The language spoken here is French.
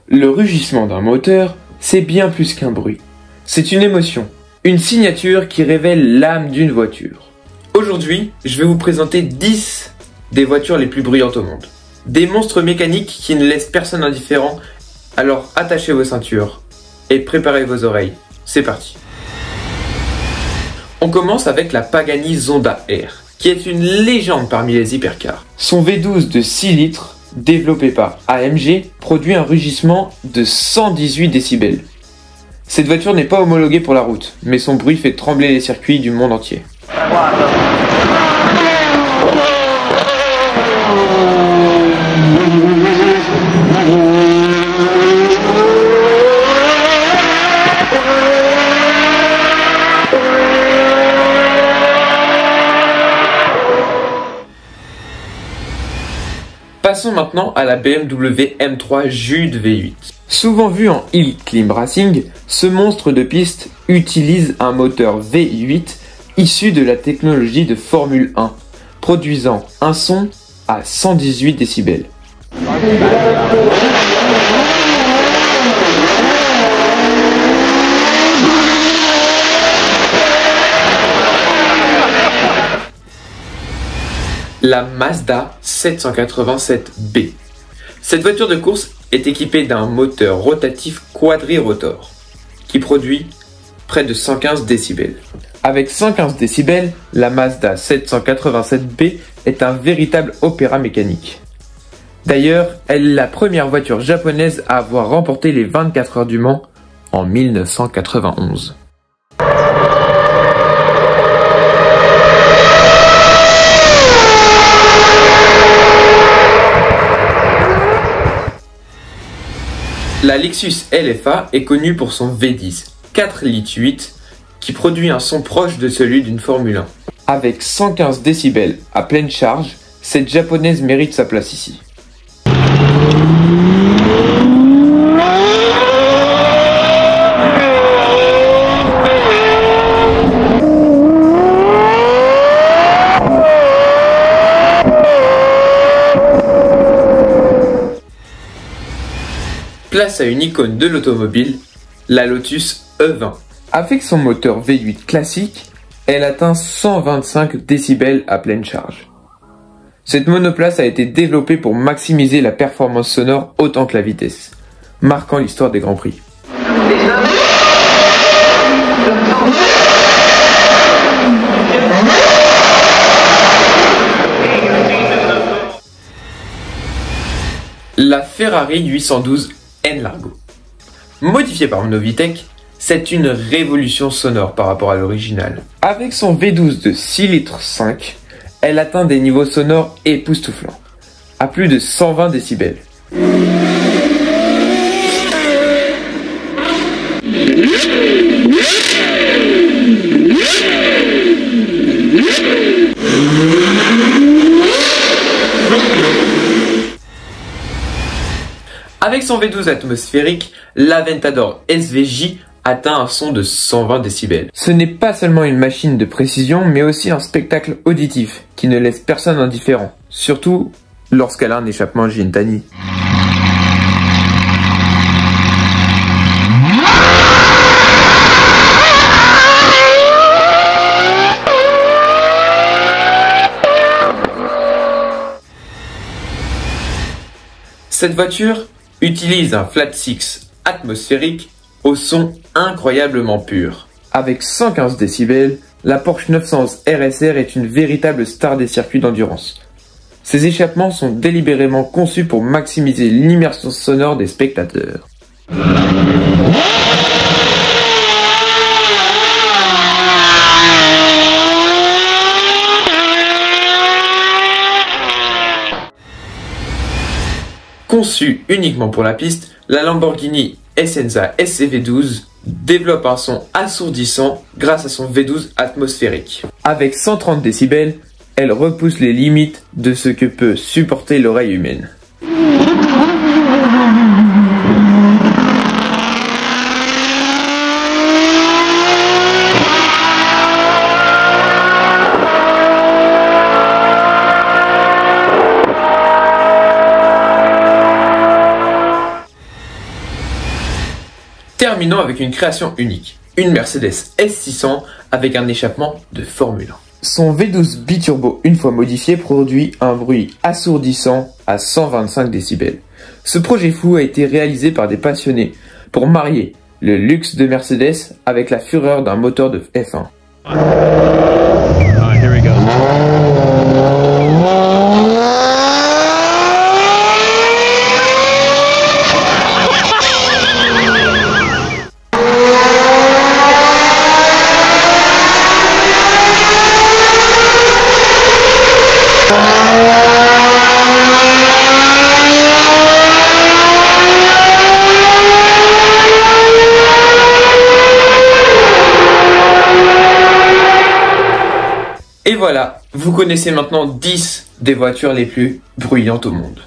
Le rugissement d'un moteur, c'est bien plus qu'un bruit. C'est une émotion, une signature qui révèle l'âme d'une voiture. Aujourd'hui, je vais vous présenter 10 des voitures les plus bruyantes au monde. Des monstres mécaniques qui ne laissent personne indifférent, alors attachez vos ceintures et préparez vos oreilles. C'est parti. On commence avec la Pagani Zonda R, qui est une légende parmi les hypercars. Son V12 de 6 litres, développé par AMG, produit un rugissement de 118 décibels. Cette voiture n'est pas homologuée pour la route, mais son bruit fait trembler les circuits du monde entier. Passons maintenant à la BMW M3 Jude V8. Souvent vu en Hill Climb Racing, ce monstre de piste utilise un moteur V8 issu de la technologie de Formule 1, produisant un son à 118 décibels. La Mazda 787B. Cette voiture de course est équipée d'un moteur rotatif quadrirotor qui produit près de 115 décibels. Avec 115 décibels, la Mazda 787B est un véritable opéra mécanique. D'ailleurs, elle est la première voiture japonaise à avoir remporté les 24 heures du Mans en 1991. La Lexus LFA est connue pour son V10 4 litres 8 qui produit un son proche de celui d'une Formule 1. Avec 115 décibels à pleine charge, cette japonaise mérite sa place ici. Place à une icône de l'automobile, la Lotus E20. Avec son moteur V8 classique, elle atteint 125 décibels à pleine charge. Cette monoplace a été développée pour maximiser la performance sonore autant que la vitesse, marquant l'histoire des Grands Prix. La Ferrari 812 N-Largo. Modifiée par Novitec, c'est une révolution sonore par rapport à l'original. Avec son V12 de 6 litres 5, elle atteint des niveaux sonores époustouflants, à plus de 120 décibels. Avec son V12 atmosphérique, l'Aventador SVJ atteint un son de 120 décibels. Ce n'est pas seulement une machine de précision, mais aussi un spectacle auditif qui ne laisse personne indifférent, surtout lorsqu'elle a un échappement Gintani. Cette voiture utilise un flat six atmosphérique au son incroyablement pur. Avec 115 décibels, la Porsche 911 RSR est une véritable star des circuits d'endurance. Ces échappements sont délibérément conçus pour maximiser l'immersion sonore des spectateurs. Conçue uniquement pour la piste, la Lamborghini Essenza SCV12 développe un son assourdissant grâce à son V12 atmosphérique. Avec 130 décibels, elle repousse les limites de ce que peut supporter l'oreille humaine. Terminons avec une création unique, une Mercedes S600 avec un échappement de Formule 1. Son V12 biturbo, une fois modifié, produit un bruit assourdissant à 125 décibels. Ce projet fou a été réalisé par des passionnés pour marier le luxe de Mercedes avec la fureur d'un moteur de F1. Here we go. Et voilà, vous connaissez maintenant 10 des voitures les plus bruyantes au monde.